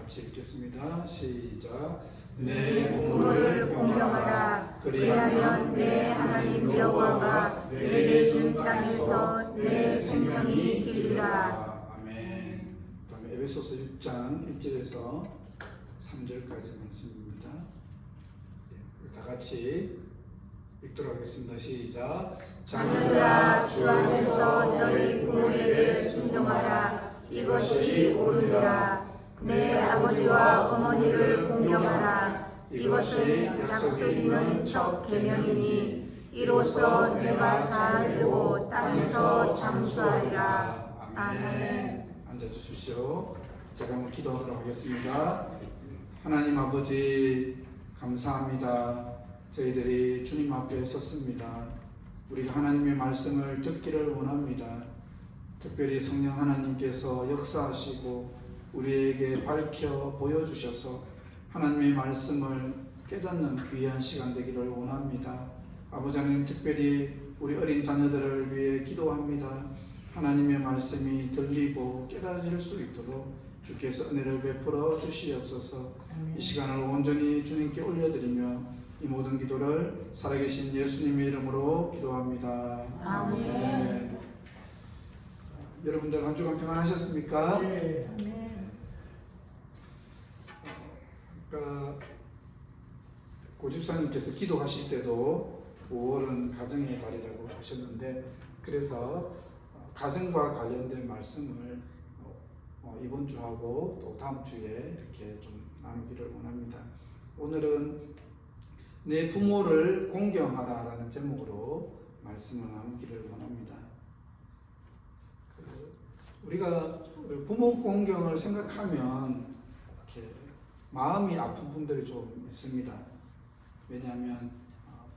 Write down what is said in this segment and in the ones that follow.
같이 읽겠습니다. 시작. 내 부모를 공경하라. 그리하면 내 하나님 여호와가 내게 준 땅에서 내 생명이 길리라. 아멘. 다음에 에베소서 6장 1절에서 3절까지 말씀입니다. 다 같이 읽도록 하겠습니다. 시작. 자녀들아, 주 안에서 너희 부모에게 순종하라. 이것이 옳으니라. 내 아버지와 어머니를 공경하라. 이것이 약속에 있는 첫 계명이니 이로써 내가 잘 되고 땅에서 장수하리라. 아멘. 앉아주십시오. 제가 한번 기도하도록 하겠습니다. 하나님 아버지 감사합니다. 저희들이 주님 앞에 섰습니다. 우리가 하나님의 말씀을 듣기를 원합니다. 특별히 성령 하나님께서 역사하시고 우리에게 밝혀 보여주셔서 하나님의 말씀을 깨닫는 귀한 시간 되기를 원합니다. 아버지 하나님, 특별히 우리 어린 자녀들을 위해 기도합니다. 하나님의 말씀이 들리고 깨달아질 수 있도록 주께서 은혜를 베풀어 주시옵소서. 이 시간을 온전히 주님께 올려드리며 이 모든 기도를 살아계신 예수님의 이름으로 기도합니다. 아멘. 여러분들 한 주간 평안하셨습니까? 아멘. 고집사님께서 기도하실 때도 5월은 가정의 달이라고 하셨는데, 그래서 가정과 관련된 말씀을 이번 주하고 또 다음 주에 이렇게 좀 나누기를 원합니다. 오늘은 내 부모를 공경하라라는 제목으로 말씀을 나누기를 원합니다. 우리가 부모 공경을 생각하면 이렇게 마음이 아픈 분들이 좀 있습니다. 왜냐하면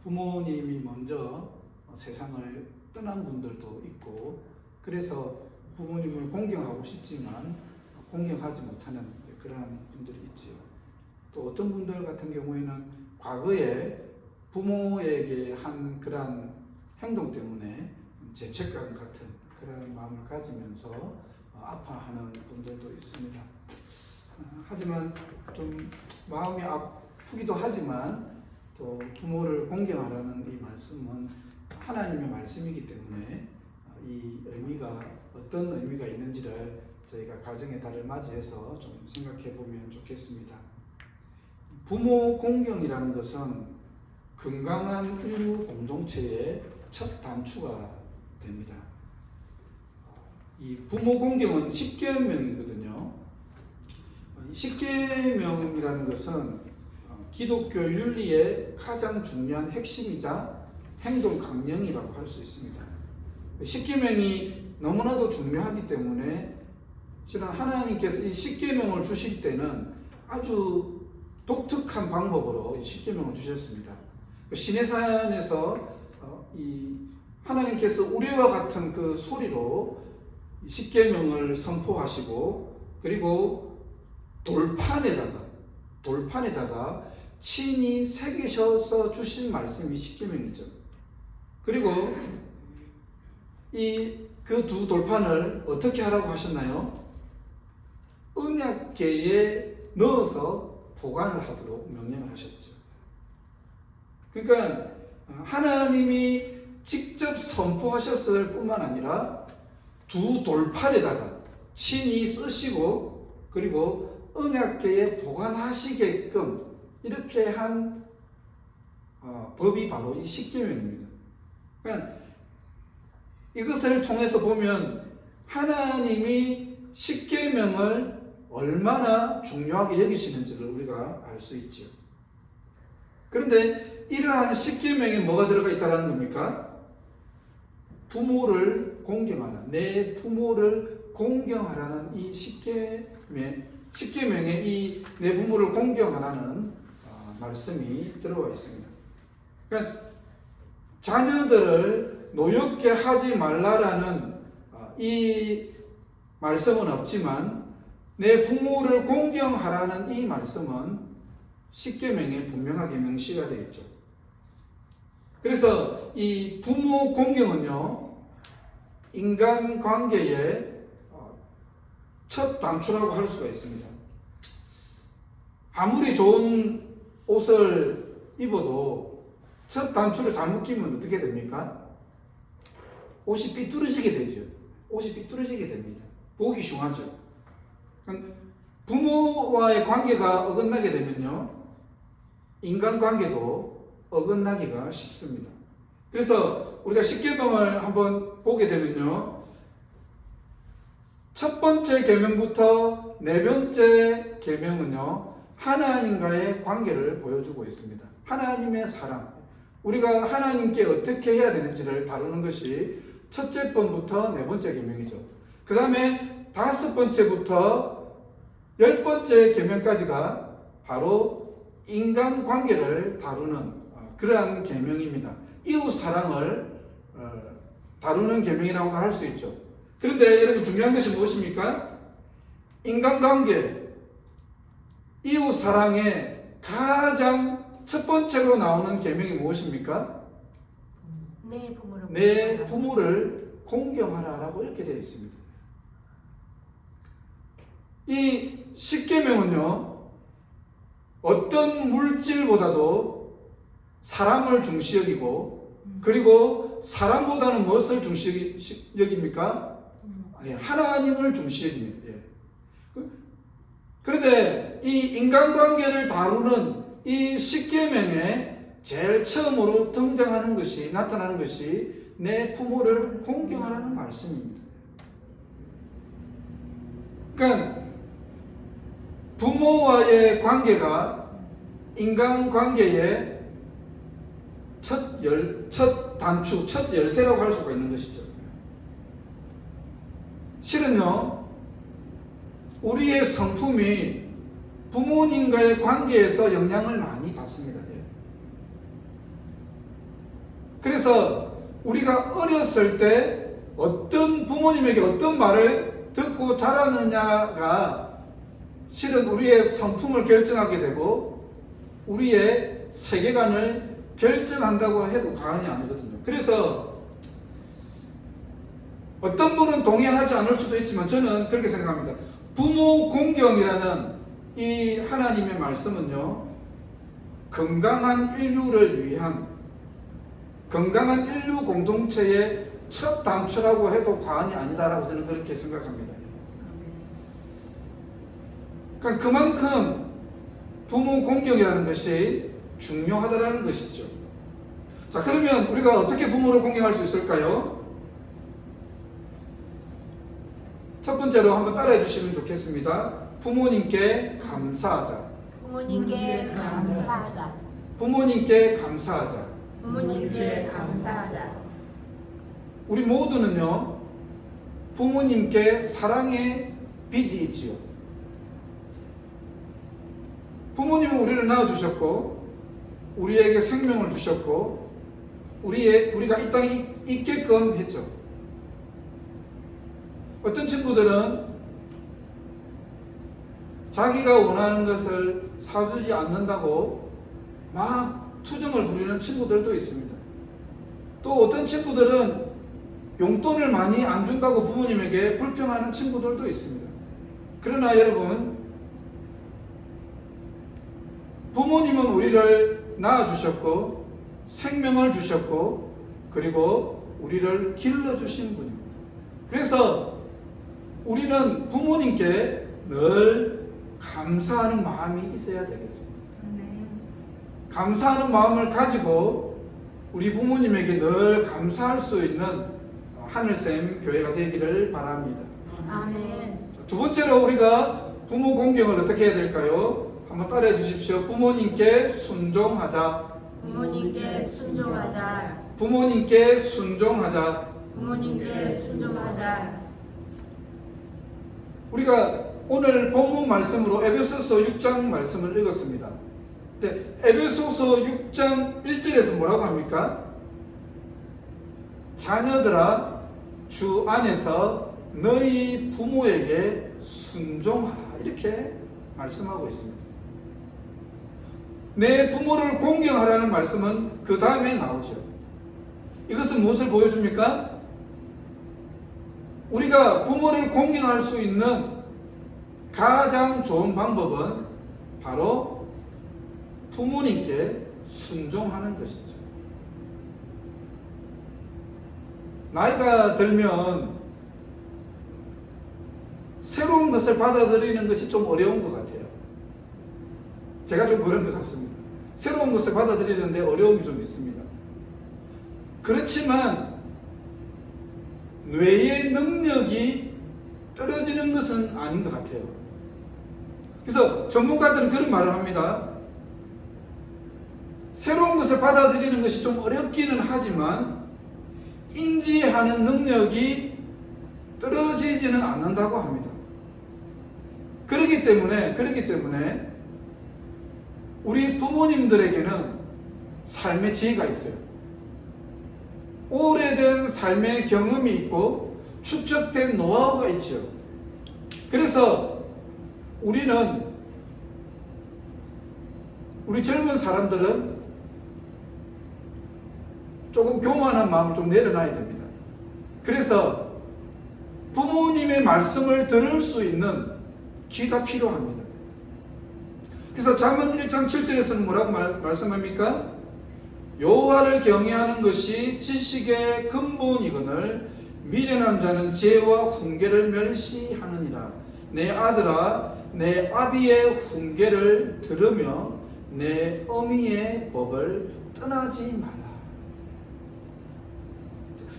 부모님이 먼저 세상을 떠난 분들도 있고, 그래서 부모님을 공경하고 싶지만 공경하지 못하는 그러한 분들이 있지요. 또 어떤 분들 같은 경우에는 과거에 부모에게 한 그러한 행동 때문에 죄책감 같은 그런 마음을 가지면서 아파하는 분들도 있습니다. 하지만 좀 마음이 아프기도 하지만 또 부모를 공경하라는 이 말씀은 하나님의 말씀이기 때문에 이 의미가 어떤 의미가 있는지를 저희가 가정의 달을 맞이해서 좀 생각해 보면 좋겠습니다. 부모 공경이라는 것은 건강한 인류 공동체의 첫 단추가 됩니다. 이 부모 공경은 10계명이거든요. 10계명이라는 것은 기독교 윤리의 가장 중요한 핵심이자 행동 강령이라고 할 수 있습니다. 10계명이 너무나도 중요하기 때문에 실은 하나님께서 이 10계명을 주실 때는 아주 독특한 방법으로 이 10계명을 주셨습니다. 시내산에서 이 하나님께서 우리와 같은 그 소리로 10계명을 선포하시고, 그리고 돌판에다가 친히 새기셔서 주신 말씀이 10계명이죠. 그리고 그 두 돌판을 어떻게 하라고 하셨나요? 언약궤에 넣어서 보관을 하도록 명령을 하셨죠. 그러니까 하나님이 직접 선포하셨을 뿐만 아니라 두 돌판에다가 친히 쓰시고, 그리고 언약궤에 보관하시게끔 이렇게 한 법이 바로 이 10계명입니다. 그러니까 이것을 통해서 보면 하나님이 10계명을 얼마나 중요하게 여기시는지를 우리가 알 수 있죠. 그런데 이러한 10계명에 뭐가 들어가 있다는 겁니까? 부모를 공경하는, 내 부모를 공경하라는 이 10계명에 이 내 부모를 공경하라는 말씀이 들어와 있습니다. 그러니까 자녀들을 노엽게 하지 말라라는 이 말씀은 없지만 내 부모를 공경하라는 이 말씀은 10계명에 분명하게 명시가 되어 있죠. 그래서 이 부모 공경은요, 인간관계의 첫 단추라고 할 수가 있습니다. 아무리 좋은 옷을 입어도 첫 단추를 잘못 끼면 어떻게 됩니까? 옷이 삐뚤어지게 되죠. 옷이 삐뚤어지게 됩니다. 보기 흉하죠. 부모와의 관계가 어긋나게 되면요, 인간관계도 어긋나기가 쉽습니다. 그래서 우리가 십계명을 한번 보게 되면요, 첫 번째 계명부터 네 번째 계명은요, 하나님과의 관계를 보여주고 있습니다. 하나님의 사랑, 우리가 하나님께 어떻게 해야 되는지를 다루는 것이 첫째 번부터 네 번째 계명이죠. 그 다음에 다섯 번째부터 열 번째 계명까지가 바로 인간관계를 다루는 그러한 계명입니다. 이웃 사랑을 다루는 계명이라고 할 수 있죠. 그런데 여러분, 중요한 것이 무엇입니까? 인간관계, 이웃 사랑의 가장 첫 번째로 나오는 계명이 무엇입니까? 내 부모를 공경하라라고 이렇게 되어 있습니다. 이 십계명은요, 어떤 물질보다도 사람을 중시 여기고, 그리고 사람보다는 무엇을 중시 여깁니까? 하나님을 중시 여깁니다. 그런데 이 인간관계를 다루는 이 십계명에 제일 처음으로 등장하는 것이, 나타나는 것이 내 부모를 공경하라는 말씀입니다. 그러니까 부모와의 관계가 인간관계의 첫 단추, 첫 열쇠라고 할 수가 있는 것이죠. 실은요, 우리의 성품이 부모님과의 관계에서 영향을 많이 받습니다. 그래서 우리가 어렸을 때 어떤 부모님에게 어떤 말을 듣고 자라느냐가 실은 우리의 성품을 결정하게 되고 우리의 세계관을 결정한다고 해도 과언이 아니거든요. 그래서 어떤 분은 동의하지 않을 수도 있지만 저는 그렇게 생각합니다. 부모 공경이라는 이 하나님의 말씀은요, 건강한 인류를 위한, 건강한 인류 공동체의 첫 단추라고 해도 과언이 아니다라고 저는 그렇게 생각합니다. 그러니까 그만큼 부모 공경이라는 것이 중요하다라는 것이죠. 자, 그러면 우리가 어떻게 부모를 공경할 수 있을까요? 첫 번째로 한번 따라해 주시면 좋겠습니다. 부모님께 감사하자. 부모님께 감사하자. 부모님께 감사하자. 부모님께 감사하자. 우리 모두는요, 부모님께 사랑의 빚이 있지요. 부모님은 우리를 낳아주셨고, 우리에게 생명을 주셨고, 우리가 이 땅에 있게끔 했죠. 어떤 친구들은 자기가 원하는 것을 사주지 않는다고 막 투정을 부리는 친구들도 있습니다. 또 어떤 친구들은 용돈을 많이 안 준다고 부모님에게 불평하는 친구들도 있습니다. 그러나 여러분, 부모님은 우리를 낳아주셨고 생명을 주셨고 그리고 우리를 길러주신 분입니다. 그래서 우리는 부모님께 늘 감사하는 마음이 있어야 되겠습니다. 감사하는 마음을 가지고 우리 부모님에게 늘 감사할 수 있는 하늘샘 교회가 되기를 바랍니다. 아멘. 두 번째로 우리가 부모 공경을 어떻게 해야 될까요? 한번 따라해 주십시오. 부모님께 순종하자. 부모님께 순종하자. 부모님께 순종하자. 부모님께 순종하자. 우리가 오늘 본문 말씀으로 에베소서 6장 말씀을 읽었습니다. 에베소서 6장 1절에서 뭐라고 합니까? 자녀들아, 주 안에서 너희 부모에게 순종하라, 이렇게 말씀하고 있습니다. 내 부모를 공경하라는 말씀은 그 다음에 나오죠. 이것은 무엇을 보여줍니까? 우리가 부모를 공경할 수 있는 가장 좋은 방법은 바로 부모님께 순종하는 것이죠. 나이가 들면 새로운 것을 받아들이는 것이 좀 어려운 것 같아요. 제가 좀 그런 것 같습니다. 새로운 것을 받아들이는데 어려움이 좀 있습니다. 그렇지만 뇌의 능력이 떨어지는 것은 아닌 것 같아요. 그래서 전문가들은 그런 말을 합니다. 새로운 것을 받아들이는 것이 좀 어렵기는 하지만 인지하는 능력이 떨어지지는 않는다고 합니다. 그렇기 때문에 우리 부모님들에게는 삶의 지혜가 있어요. 오래된 삶의 경험이 있고 축적된 노하우가 있죠. 그래서 우리 젊은 사람들은 조금 교만한 마음을 좀 내려놔야 됩니다. 그래서 부모님의 말씀을 들을 수 있는 귀가 필요합니다. 그래서 잠언 1장 7절에서는 뭐라고 말씀합니까? 여호와를 경외하는 것이 지식의 근본이거늘 미련한 자는 지혜와 훈계를 멸시하느니라. 내 아들아, 내 아비의 훈계를 들으며 내 어미의 법을 떠나지 말라.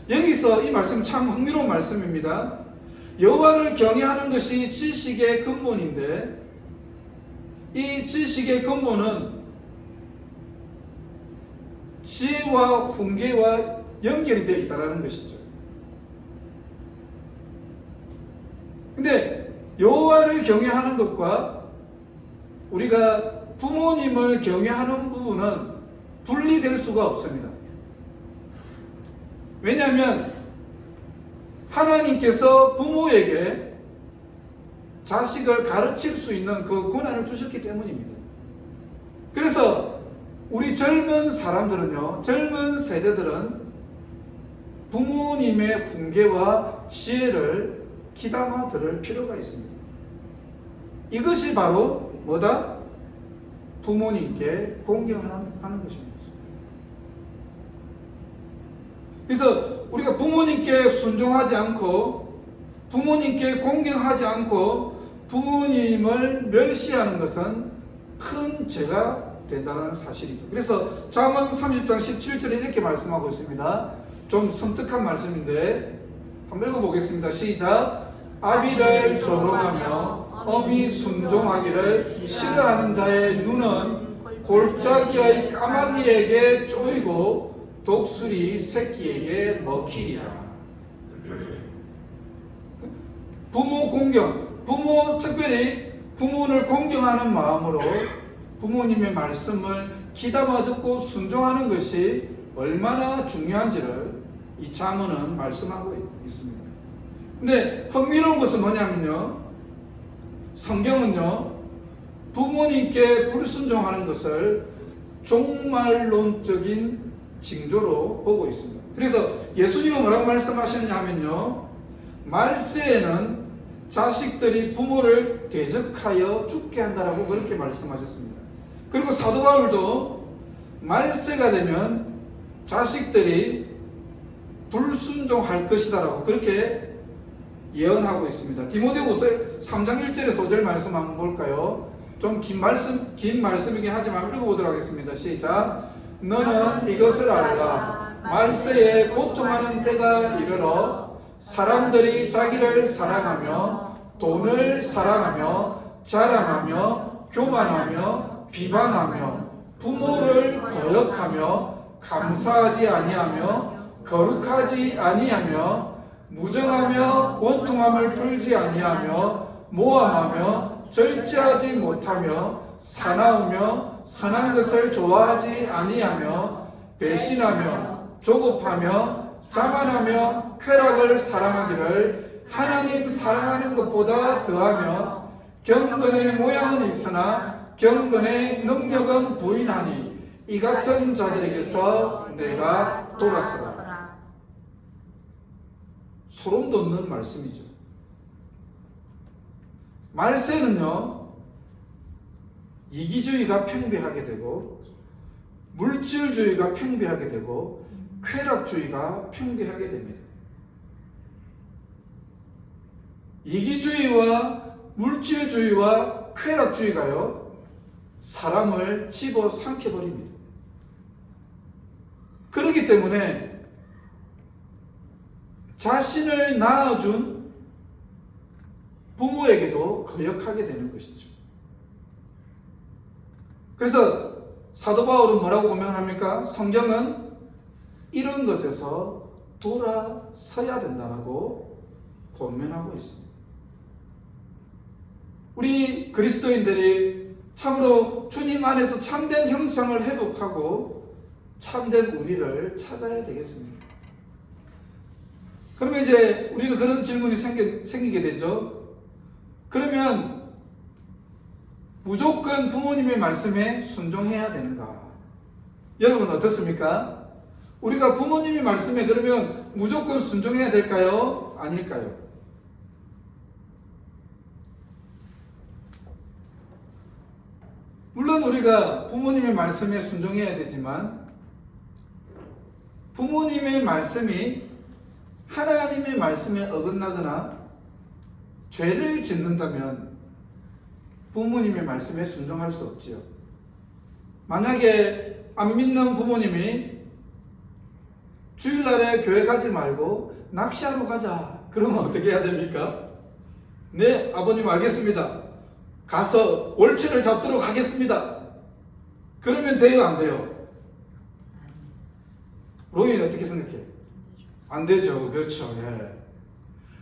여기서 이 말씀 참 흥미로운 말씀입니다. 여호와를 경외하는 것이 지식의 근본인데 이 지식의 근본은 지혜와 훈계와 연결이 되어 있다는 것이죠. 근데 여호와를 경외하는 것과 우리가 부모님을 경외하는 부분은 분리될 수가 없습니다. 왜냐하면 하나님께서 부모에게 자식을 가르칠 수 있는 그 권한을 주셨기 때문입니다. 그래서 우리 젊은 사람들은요, 젊은 세대들은 부모님의 훈계와 지혜를 귀담아 들을 필요가 있습니다. 이것이 바로 뭐다? 부모님께 공경하는 것입니다. 그래서 우리가 부모님께 순종하지 않고 부모님께 공경하지 않고 부모님을 멸시하는 것은 큰 죄가 된다는 사실이죠. 그래서 잠언 30장 17절에 이렇게 말씀하고 있습니다. 좀 섬뜩한 말씀인데 한번 읽어보겠습니다. 시작. 아비를 조롱하며 어미 순종하기를 싫어하는 자의 눈은 골짜기의 까마귀에게 쪼이고 독수리 새끼에게 먹히리라. 부모 공경, 특별히 부모를 공경하는 마음으로 부모님의 말씀을 귀담아 듣고 순종하는 것이 얼마나 중요한지를 이 잠언은 말씀하고 있습니다. 근데 흥미로운 것은 뭐냐면요, 성경은요 부모님께 불순종하는 것을 종말론적인 징조로 보고 있습니다. 그래서 예수님은 뭐라고 말씀하셨냐 하면요, 말세에는 자식들이 부모를 대적하여 죽게 한다라고 그렇게 말씀하셨습니다. 그리고 사도 바울도 말세가 되면 자식들이 불순종할 것이다라고 그렇게 예언하고 있습니다. 디모데후서 3장 1절의 소절 말씀 한번 볼까요? 좀 긴 말씀이긴 하지만 읽어보도록 하겠습니다. 시작. 너는 이것을 알라. 말세에 고통하는 때가 이르러 사람들이 자기를 사랑하며 돈을 사랑하며 자랑하며 교만하며 비방하며 부모를 거역하며 감사하지 아니하며 거룩하지 아니하며 무정하며 원통함을 풀지 아니하며 모함하며 절제하지 못하며 사나우며 선한 것을 좋아하지 아니하며 배신하며 조급하며 자만하며 쾌락을 사랑하기를 하나님 사랑하는 것보다 더하며 경건의 모양은 있으나 경건의 능력은 부인하니 이 같은 자들에게서 내가 돌았으라. 소름 돋는 말씀이죠. 말세는요 이기주의가 팽배하게 되고 물질주의가 팽배하게 되고 쾌락주의가 팽배하게 됩니다. 이기주의와 물질주의와 쾌락주의가요, 사람을 집어삼켜버립니다. 그렇기 때문에 자신을 낳아준 부모에게도 거역하게 되는 것이죠. 그래서 사도 바울은 뭐라고 고명합니까? 성경은 이런 것에서 돌아서야 된다고 권면하고 있습니다. 우리 그리스도인들이 참으로 주님 안에서 참된 형상을 회복하고 참된 우리를 찾아야 되겠습니다. 그러면 이제 우리는 그런 질문이 생기게 되죠. 그러면 무조건 부모님의 말씀에 순종해야 되는가? 여러분 어떻습니까? 우리가 부모님의 말씀에 그러면 무조건 순종해야 될까요? 아닐까요? 물론 우리가 부모님의 말씀에 순종해야 되지만 부모님의 말씀이 하나님의 말씀에 어긋나거나 죄를 짓는다면 부모님의 말씀에 순종할 수 없지요. 만약에 안 믿는 부모님이 주일날에 교회 가지 말고 낚시하러 가자, 그러면 어떻게 해야 됩니까? 네, 아버님 알겠습니다. 가서 월치를 잡도록 하겠습니다. 그러면 돼요, 안 돼요? 로이는 어떻게 생각해요? 안 되죠. 그렇죠. 예.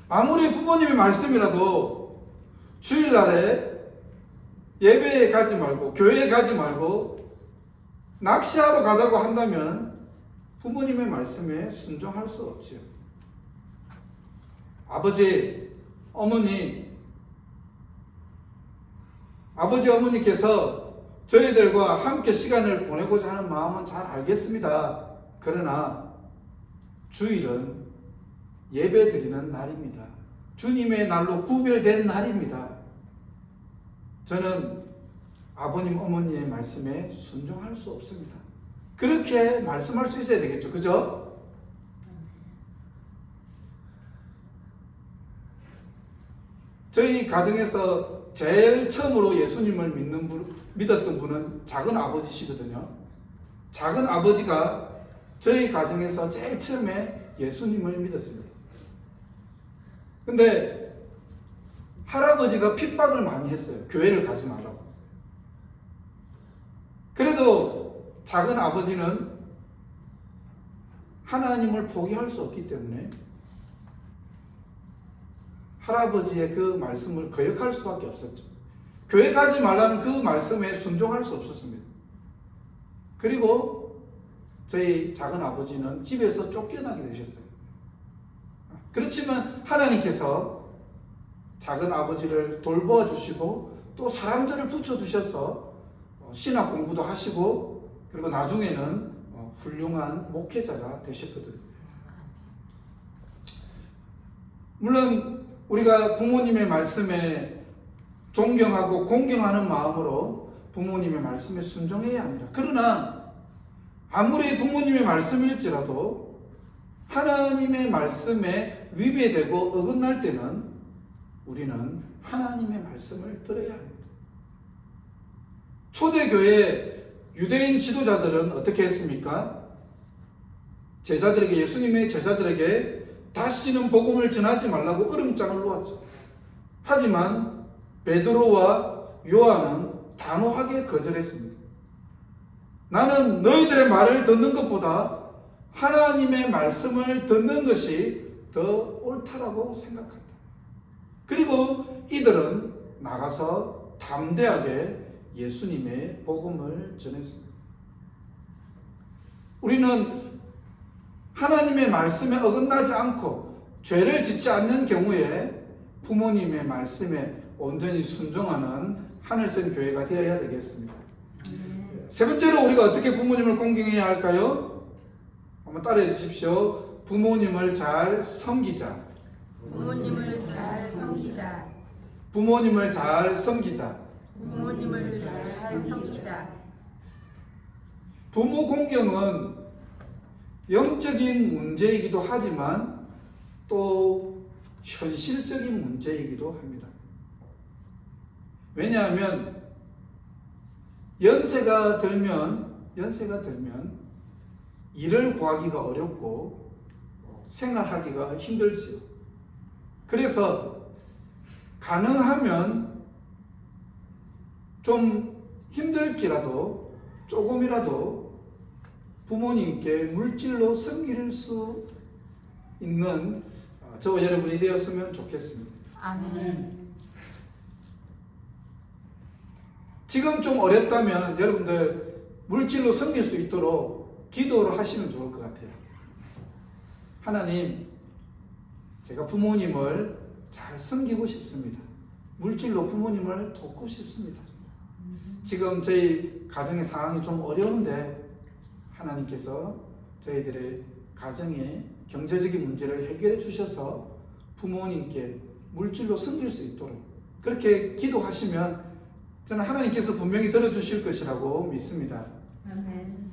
아무리 부모님의 말씀이라도 주일날에 예배에 가지 말고 교회에 가지 말고 낚시하러 가자고 한다면 부모님의 말씀에 순종할 수 없죠. 아버지, 어머니께서 저희들과 함께 시간을 보내고자 하는 마음은 잘 알겠습니다. 그러나 주일은 예배 드리는 날입니다. 주님의 날로 구별된 날입니다. 저는 아버님, 어머니의 말씀에 순종할 수 없습니다. 그렇게 말씀할 수 있어야 되겠죠. 그죠? 저희 가정에서 제일 처음으로 예수님을 믿었던 분은 작은 아버지시거든요. 작은 아버지가 저희 가정에서 제일 처음에 예수님을 믿었습니다. 근데 할아버지가 핍박을 많이 했어요. 교회를 가지 말라고. 그래도 작은 아버지는 하나님을 포기할 수 없기 때문에 할아버지의 그 말씀을 거역할 수밖에 없었죠. 교회 가지 말라는 그 말씀에 순종할 수 없었습니다. 그리고 저희 작은 아버지는 집에서 쫓겨나게 되셨어요. 그렇지만 하나님께서 작은 아버지를 돌보아 주시고 또 사람들을 붙여주셔서 신학 공부도 하시고 그리고 나중에는 훌륭한 목회자가 되셨거든요. 물론 우리가 부모님의 말씀에 존경하고 공경하는 마음으로 부모님의 말씀에 순종해야 합니다. 그러나 아무리 부모님의 말씀일지라도 하나님의 말씀에 위배되고 어긋날 때는 우리는 하나님의 말씀을 들어야 합니다. 초대교회 유대인 지도자들은 어떻게 했습니까? 예수님의 제자들에게 다시는 복음을 전하지 말라고 으름장을 놓았죠. 하지만 베드로와 요한은 단호하게 거절했습니다. 나는 너희들의 말을 듣는 것보다 하나님의 말씀을 듣는 것이 더 옳다라고 생각한다. 그리고 이들은 나가서 담대하게 예수님의 복음을 전했습니다. 우리는 하나님의 말씀에 어긋나지 않고 죄를 짓지 않는 경우에 부모님의 말씀에 온전히 순종하는 하늘샘 교회가 되어야 되겠습니다. 세 번째로 우리가 어떻게 부모님을 공경해야 할까요? 한번 따라해 주십시오. 부모님을 잘 섬기자. 부모님을 잘 섬기자. 부모님을 잘 섬기자. 부모님을 부모님을 잘 섬기자. 부모 공경은 영적인 문제이기도 하지만 또 현실적인 문제이기도 합니다. 왜냐하면 연세가 들면 일을 구하기가 어렵고 생활하기가 힘들지요. 그래서 가능하면 좀 힘들지라도 조금이라도 부모님께 물질로 섬길 수 있는 저와 여러분이 되었으면 좋겠습니다. 아멘. 지금 좀 어렵다면 여러분들 물질로 섬길 수 있도록 기도를 하시면 좋을 것 같아요. 하나님, 제가 부모님을 잘 섬기고 싶습니다. 물질로 부모님을 돕고 싶습니다. 지금 저희 가정의 상황이 좀 어려운데 하나님께서 저희들의 가정의 경제적인 문제를 해결해 주셔서 부모님께 물질로 섬길 수 있도록 그렇게 기도하시면 저는 하나님께서 분명히 들어주실 것이라고 믿습니다. 아멘.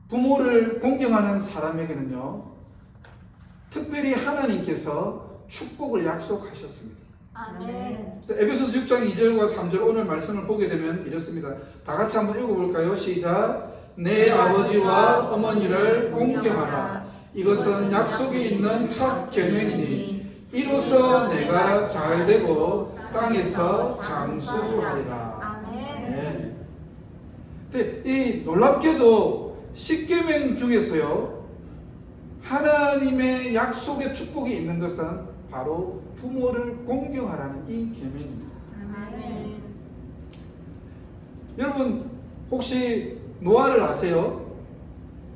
부모를 공경하는 사람에게는요, 특별히 하나님께서 축복을 약속하셨습니다. 아멘. 그래서 에베소서 6장 2절과 3절 오늘 말씀을 보게 되면 이렇습니다. 다 같이 한번 읽어볼까요? 시작. 내 아버지와 어머니를 공경하라. 이것은 약속이 있는 첫 계명이니 이로써 내가 잘되고 땅에서 장수하리라. 아멘. 네. 근데 이 놀랍게도 10계명 중에서요, 하나님의 약속의 축복이 있는 것은 바로 부모를 공경하라는 이 계명입니다. 아멘. 여러분 혹시 노아를 아세요?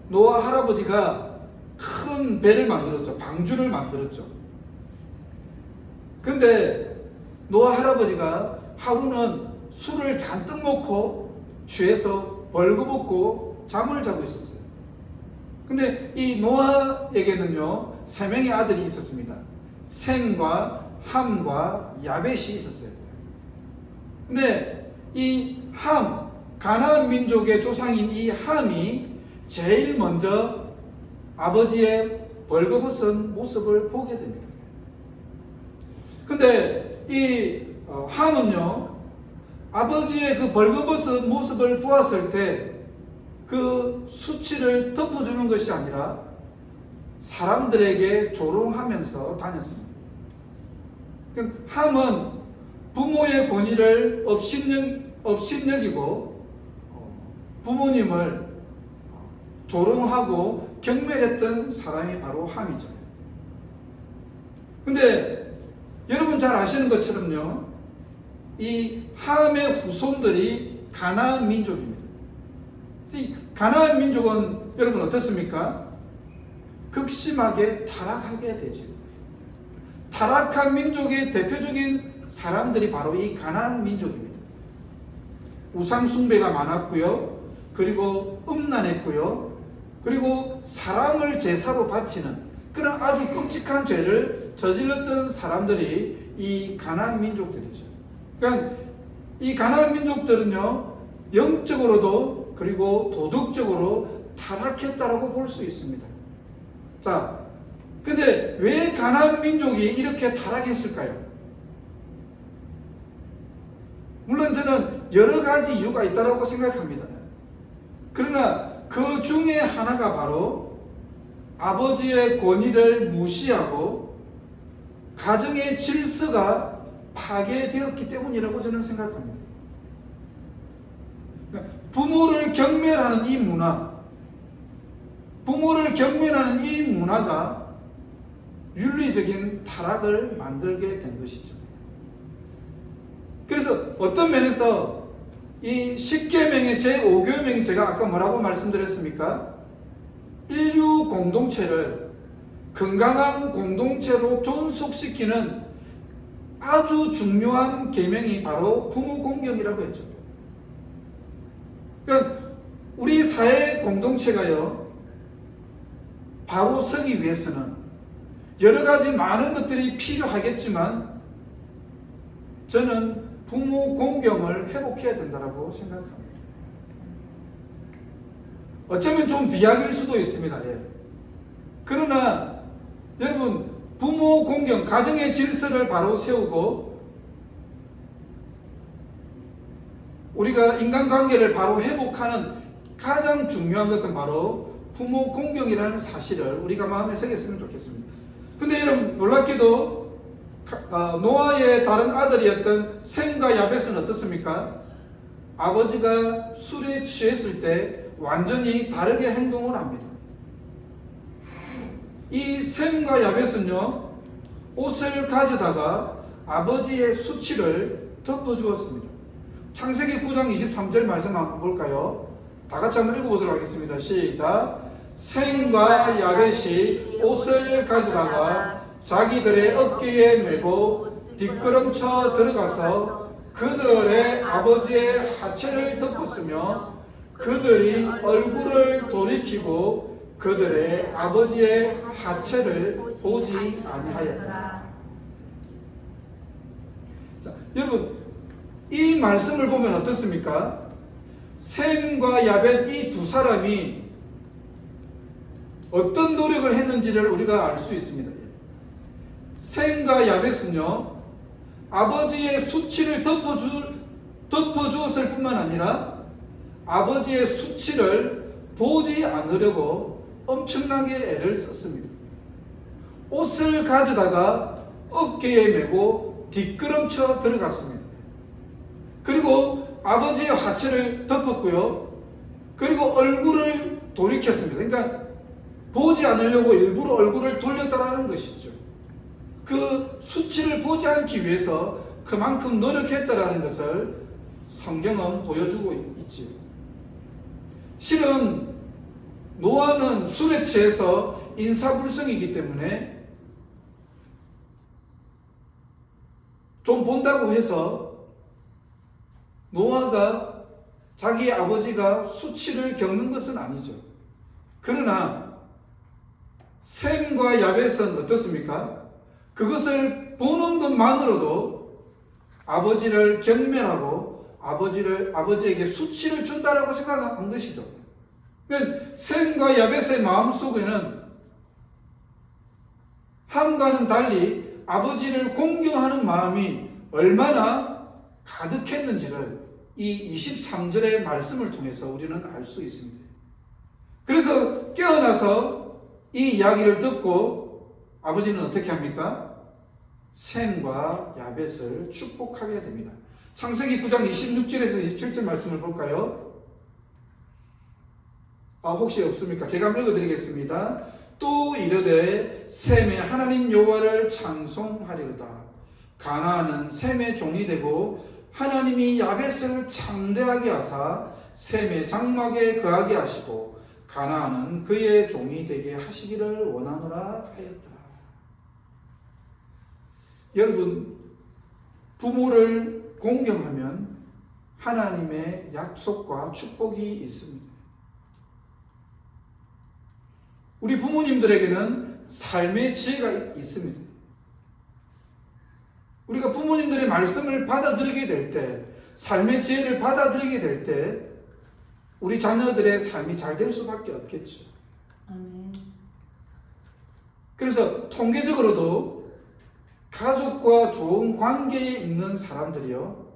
노아 할아버지가 큰 배를 만들었죠. 방주를 만들었죠. 근데 노아 할아버지가 하루는 술을 잔뜩 먹고 취해서 벌거벗고 잠을 자고 있었어요. 근데 이 노아에게는요 3명의 아들이 있었습니다. 셈과 함과 야벳이 있었어요. 근데 이 함, 가나안 민족의 조상인 이 함이 제일 먼저 아버지의 벌거벗은 모습을 보게 됩니다. 근데 이 함은요 아버지의 그 벌거벗은 모습을 보았을 때 그 수치를 덮어주는 것이 아니라 사람들에게 조롱하면서 다녔습니다. 함은 부모의 권위를 업신여기고 부모님을 조롱하고 경멸했던 사람이 바로 함이죠. 근데 여러분 잘 아시는 것처럼요, 이 함의 후손들이 가나안 민족입니다. 이 가나안 민족은 여러분 어떻습니까? 극심하게 타락하게 되죠. 타락한 민족의 대표적인 사람들이 바로 이 가나안 민족입니다. 우상 숭배가 많았고요. 그리고 음란했고요. 그리고 사람을 제사로 바치는 그런 아주 끔찍한 죄를 저질렀던 사람들이 이 가나안 민족들이죠. 그러니까 이 가나안 민족들은요 영적으로도 그리고 도덕적으로 타락했다라고 볼 수 있습니다. 자, 근데 왜 가나안 민족이 이렇게 타락했을까요? 물론 저는 여러 가지 이유가 있다고 생각합니다. 그러나 그 중에 하나가 바로 아버지의 권위를 무시하고 가정의 질서가 파괴되었기 때문이라고 저는 생각합니다. 부모를 경멸하는 이 문화, 부모를 경멸하는 이 문화가 윤리적인 타락을 만들게 된 것이죠. 그래서 어떤 면에서 이 10계명의 제5계명이 제가 아까 뭐라고 말씀드렸습니까? 인류 공동체를 건강한 공동체로 존속시키는 아주 중요한 계명이 바로 부모 공경이라고 했죠. 그러니까 우리 사회 공동체가요 바로 서기 위해서는 여러 가지 많은 것들이 필요하겠지만 저는 부모 공경을 회복해야 된다고 생각합니다. 어쩌면 좀 비약일 수도 있습니다. 예. 그러나 여러분, 부모 공경, 가정의 질서를 바로 세우고 우리가 인간관계를 바로 회복하는 가장 중요한 것은 바로 부모 공경이라는 사실을 우리가 마음에 새겼으면 좋겠습니다. 근데 여러분, 놀랍게도 노아의 다른 아들이었던 셈과 야벳은 어떻습니까? 아버지가 술에 취했을 때 완전히 다르게 행동을 합니다. 이 셈과 야벳은요, 옷을 가져다가 아버지의 수치를 덮어주었습니다. 창세기 9장 23절 말씀 한번 볼까요? 다 같이 한번 읽어보도록 하겠습니다. 시작. 셈과 야벳이 옷을 가져다가 자기들의 어깨에 메고 뒷걸음쳐 들어가서 그들의 아버지의 하체를 덮었으며 그들이 얼굴을 돌이키고 그들의 아버지의 하체를 보지 아니하였다. 자, 여러분, 이 말씀을 보면 어떻습니까? 셈과 야벳 이 두 사람이 어떤 노력을 했는지를 우리가 알 수 있습니다. 셈과 야벳은요, 아버지의 수치를 덮어주었을 뿐만 아니라 아버지의 수치를 보지 않으려고 엄청나게 애를 썼습니다. 옷을 가져다가 어깨에 메고 뒷걸음쳐 들어갔습니다. 그리고 아버지의 하체를 덮었고요. 그리고 얼굴을 돌이켰습니다. 그러니까 보지 않으려고 일부러 얼굴을 돌렸다라는 것이죠. 그 수치를 보지 않기 위해서 그만큼 노력했다라는 것을 성경은 보여주고 있지요. 실은 노아는 술에 취해서 인사불성이기 때문에 좀 본다고 해서 노아가 자기 아버지가 수치를 겪는 것은 아니죠. 그러나 셈과 야벳은 어떻습니까? 그것을 보는 것만으로도 아버지를 경멸하고 아버지에게 수치를 준다라고 생각한 것이죠. 그러니까 셈과 야벳의 마음속에는 함과는 달리 아버지를 공경하는 마음이 얼마나 가득했는지를 이 23절의 말씀을 통해서 우리는 알 수 있습니다. 그래서 깨어나서 이 이야기를 듣고 아버지는 어떻게 합니까? 셈과 야벳을 축복하게 됩니다. 창세기 9장 26절에서 27절 말씀을 볼까요? 혹시 없습니까? 제가 한번 읽어드리겠습니다. 또 이르되 셈의 하나님 여호와를 찬송하리로다. 가나안은 셈의 종이 되고 하나님이 야벳을 창대하게 하사 셈의 장막에 거하게 하시고 가나안은 그의 종이 되게 하시기를 원하노라 하였더라. 여러분, 부모를 공경하면 하나님의 약속과 축복이 있습니다. 우리 부모님들에게는 삶의 지혜가 있습니다. 우리가 부모님들의 말씀을 받아들이게 될 때, 삶의 지혜를 받아들이게 될 때, 우리 자녀들의 삶이 잘 될 수밖에 없겠죠. 그래서 통계적으로도 가족과 좋은 관계에 있는 사람들이요,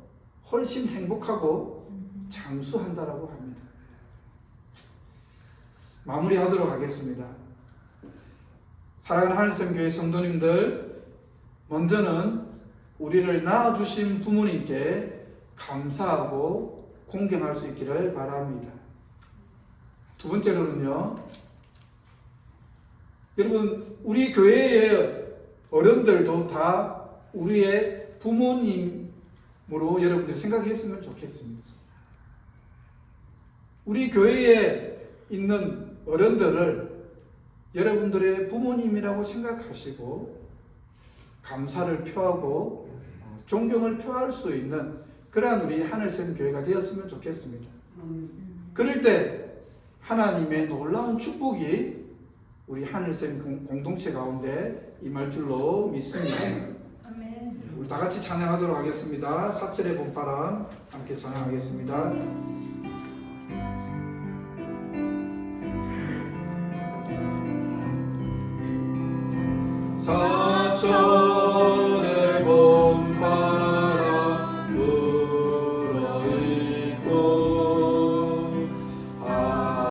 훨씬 행복하고 장수한다라고 합니다. 마무리하도록 하겠습니다. 사랑하는 하늘샘교회 성도님들, 먼저는 우리를 낳아주신 부모님께 감사하고 공경할 수 있기를 바랍니다. 두 번째로는요, 여러분, 우리 교회의 어른들도 다 우리의 부모님으로 여러분들 생각했으면 좋겠습니다. 우리 교회에 있는 어른들을 여러분들의 부모님이라고 생각하시고 감사를 표하고 존경을 표할 수 있는 그러한 우리 하늘샘 교회가 되었으면 좋겠습니다. 그럴 때 하나님의 놀라운 축복이 우리 하늘샘 공동체 가운데 임할 줄로 믿습니다. 아멘. 우리 우리 다 같이 찬양하도록 하겠습니다. 사철의 봄바람 함께 찬양하겠습니다. 사